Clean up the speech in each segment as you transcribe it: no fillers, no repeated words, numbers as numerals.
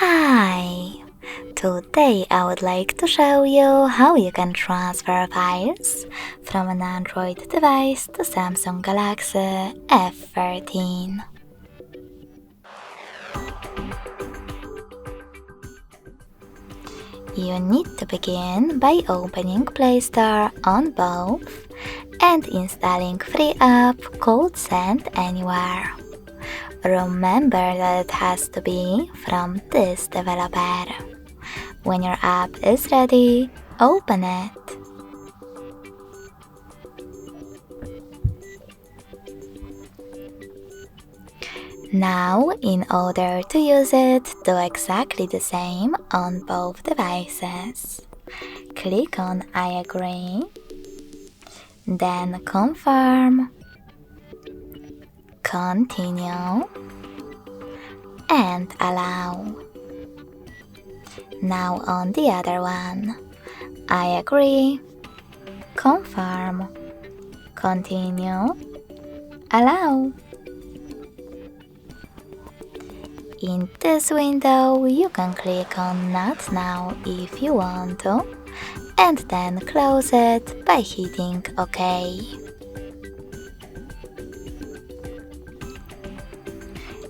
Hi! Today I would like to show you how you can transfer files from an Android device to Samsung Galaxy F14. You need to begin by opening Play Store on both and installing free app called Send Anywhere. Remember that it has to be from this developer. When your app is ready, open it. Now, in order to use it, do exactly the same on both devices. Click on I agree, then confirm, continue, and allow. Now on the other one, I agree, confirm, continue, allow. In this window, you can click on Not Now if you want to, and then close it by hitting OK.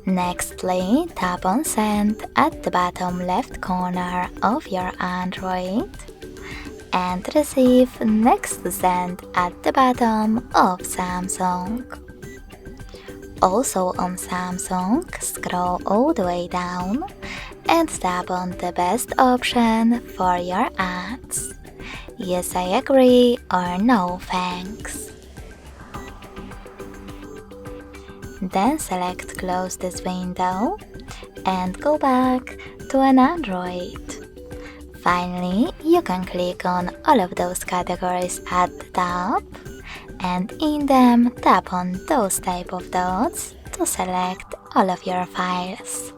Nextly, tap on Send at the bottom left corner of your Android and Receive next to Send at the bottom of Samsung. Also on Samsung, scroll all the way down and tap on the best option for your ads. Yes, I agree or no thanks. Then select Close this window and go back to an Android. Finally, you can click on all of those categories at the top and in them tap on those type of dots to select all of your files.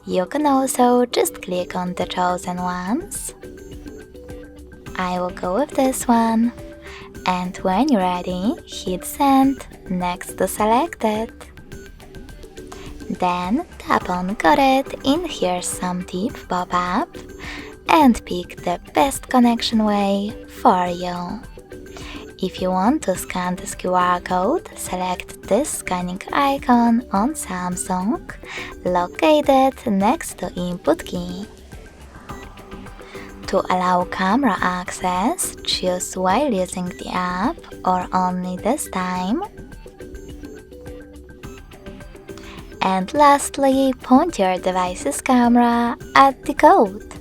You can also just click on the chosen ones. I will go with this one, and when you're ready, hit Send next to selected. Then tap on Got it in Here's Some Tip pop-up and pick the best connection way for you. If you want to scan this QR code, select this scanning icon on Samsung, located next to input key. To allow camera access, choose while using the app or only this time. And lastly, point your device's camera at the code.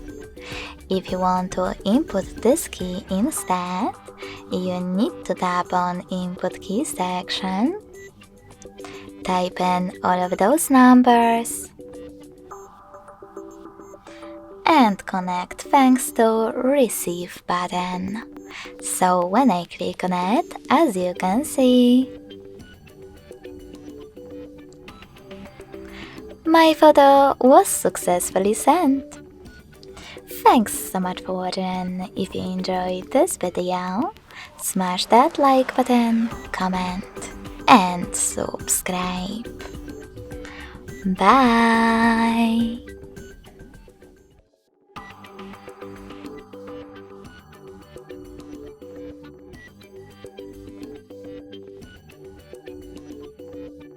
If you want to input this key instead, you need to tap on Input Key section, type in all of those numbers, and connect thanks to Receive button. So when I click on it, as you can see, my photo was successfully sent. Thanks so much for watching. If you enjoyed this video, smash that like button, comment, and subscribe. Bye!